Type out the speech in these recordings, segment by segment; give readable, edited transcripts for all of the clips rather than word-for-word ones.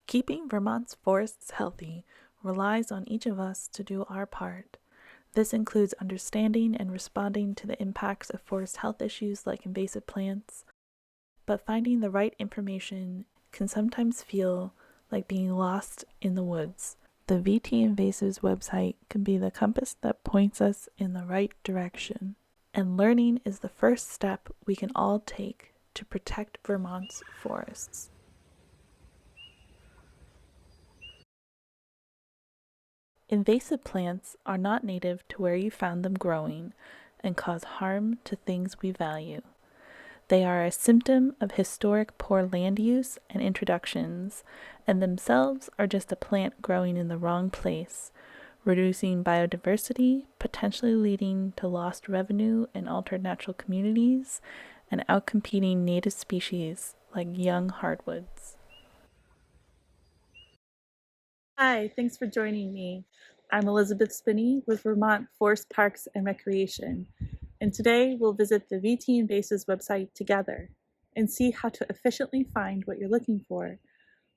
Keeping Vermont's forests healthy relies on each of us to do our part. This includes understanding and responding to the impacts of forest health issues like invasive plants, but finding the right information can sometimes feel like being lost in the woods. The VT Invasives website can be the compass that points us in the right direction, and learning is the first step we can all take to protect Vermont's forests. Invasive plants are not native to where you found them growing and cause harm to things we value. They are a symptom of historic poor land use and introductions, and themselves are just a plant growing in the wrong place, reducing biodiversity, potentially leading to lost revenue and altered natural communities, and outcompeting native species like young hardwoods. Hi, thanks for joining me. I'm Elizabeth Spinney with Vermont Forest Parks and Recreation, and today we'll visit the VT Invasives website together and see how to efficiently find what you're looking for,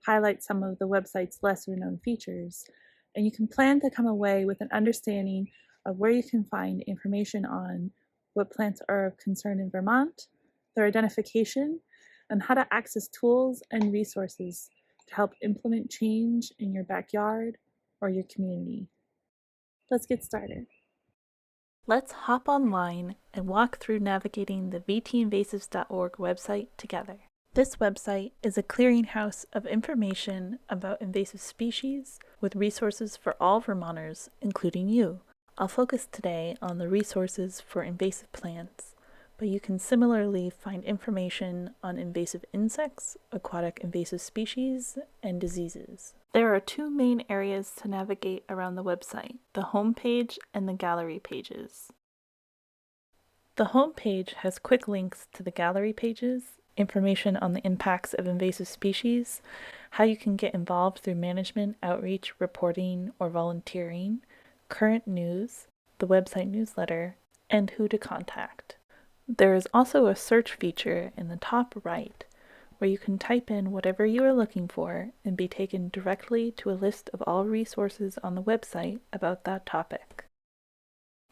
highlight some of the website's lesser known features, and you can plan to come away with an understanding of where you can find information on what plants are of concern in Vermont, their identification, and how to access tools and resources to help implement change in your backyard or your community. Let's get started. Let's hop online and walk through navigating the vtinvasives.org website together. This website is a clearinghouse of information about invasive species with resources for all Vermonters, including you. I'll focus today on the resources for invasive plants, but you can similarly find information on invasive insects, aquatic invasive species, and diseases. There are two main areas to navigate around the website, the home page and the gallery pages. The home page has quick links to the gallery pages, information on the impacts of invasive species, how you can get involved through management, outreach, reporting, or volunteering, current news, the website newsletter, and who to contact. There is also a search feature in the top right where you can type in whatever you are looking for and be taken directly to a list of all resources on the website about that topic.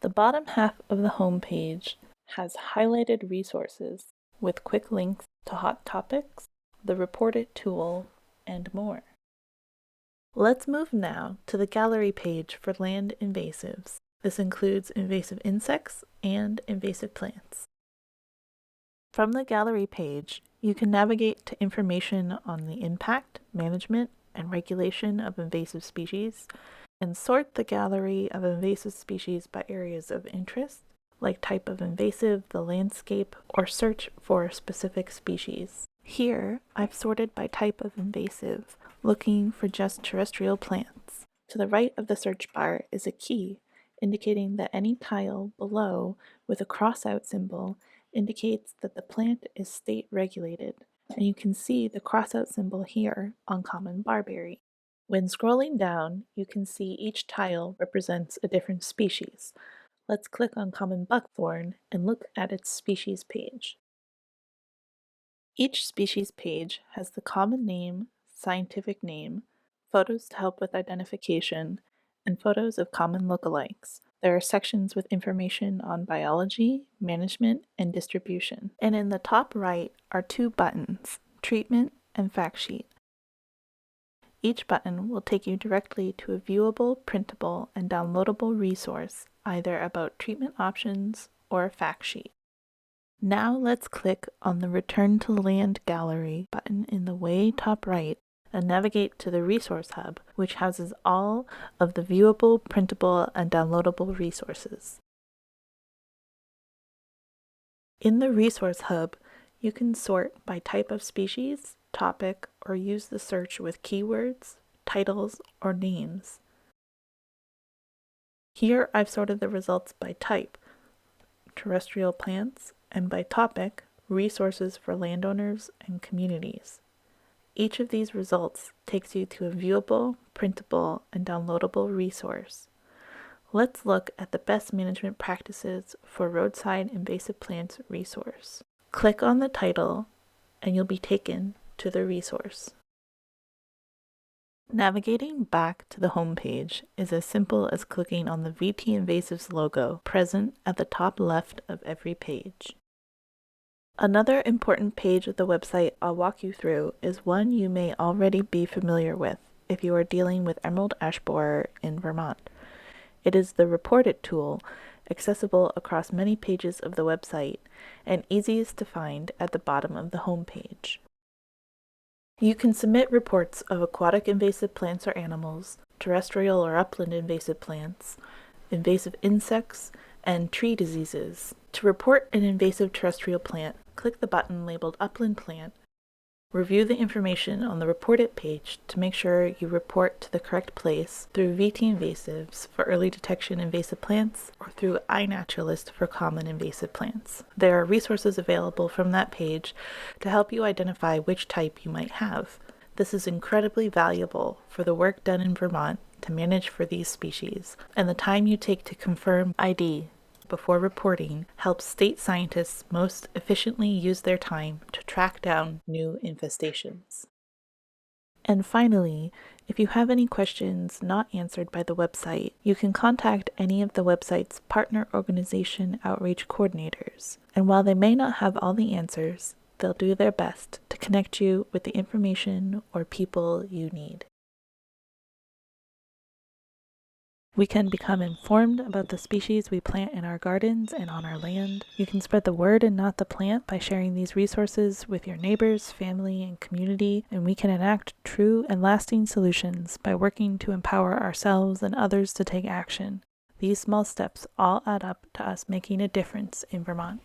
The bottom half of the home page has highlighted resources with quick links to hot topics, the Report It tool, and more. Let's move now to the gallery page for land invasives. This includes invasive insects and invasive plants. From the gallery page, you can navigate to information on the impact, management, and regulation of invasive species, and sort the gallery of invasive species by areas of interest, like type of invasive, the landscape, or search for a specific species. Here, I've sorted by type of invasive, looking for just terrestrial plants. To the right of the search bar is a key, indicating that any tile below with a cross-out symbol indicates that the plant is state regulated, and you can see the cross-out symbol here on common barberry. When scrolling down, you can see each tile represents a different species. Let's click on common buckthorn and look at its species page. Each species page has the common name, scientific name, photos to help with identification, and photos of common lookalikes. There are sections with information on biology, management, and distribution. And in the top right are two buttons, Treatment and Fact Sheet. Each button will take you directly to a viewable, printable, and downloadable resource, either about treatment options or a fact sheet. Now let's click on the Return to Land Gallery button in the way top right and navigate to the Resource Hub, which houses all of the viewable, printable, and downloadable resources. In the Resource Hub, you can sort by type of species, topic, or use the search with keywords, titles, or names. Here I've sorted the results by type, terrestrial plants, and by topic, resources for landowners and communities. Each of these results takes you to a viewable, printable, and downloadable resource. Let's look at the best management practices for roadside invasive plants resource. Click on the title and you'll be taken to the resource. Navigating back to the home page is as simple as clicking on the VT Invasives logo present at the top left of every page. Another important page of the website I'll walk you through is one you may already be familiar with if you are dealing with emerald ash borer in Vermont. It is the Report It tool, accessible across many pages of the website and easiest to find at the bottom of the home page. You can submit reports of aquatic invasive plants or animals, terrestrial or upland invasive plants, invasive insects, and tree diseases. To report an invasive terrestrial plant, click the button labeled Upland Plant. Review the information on the Report It page to make sure you report to the correct place through VT Invasives for early detection invasive plants or through iNaturalist for common invasive plants. There are resources available from that page to help you identify which type you might have. This is incredibly valuable for the work done in Vermont to manage for these species, and the time you take to confirm ID before reporting helps state scientists most efficiently use their time to track down new infestations. And finally, if you have any questions not answered by the website, you can contact any of the website's partner organization outreach coordinators. And while they may not have all the answers, they'll do their best to connect you with the information or people you need. We can become informed about the species we plant in our gardens and on our land. You can spread the word and not the plant by sharing these resources with your neighbors, family, and community, and we can enact true and lasting solutions by working to empower ourselves and others to take action. These small steps all add up to us making a difference in Vermont.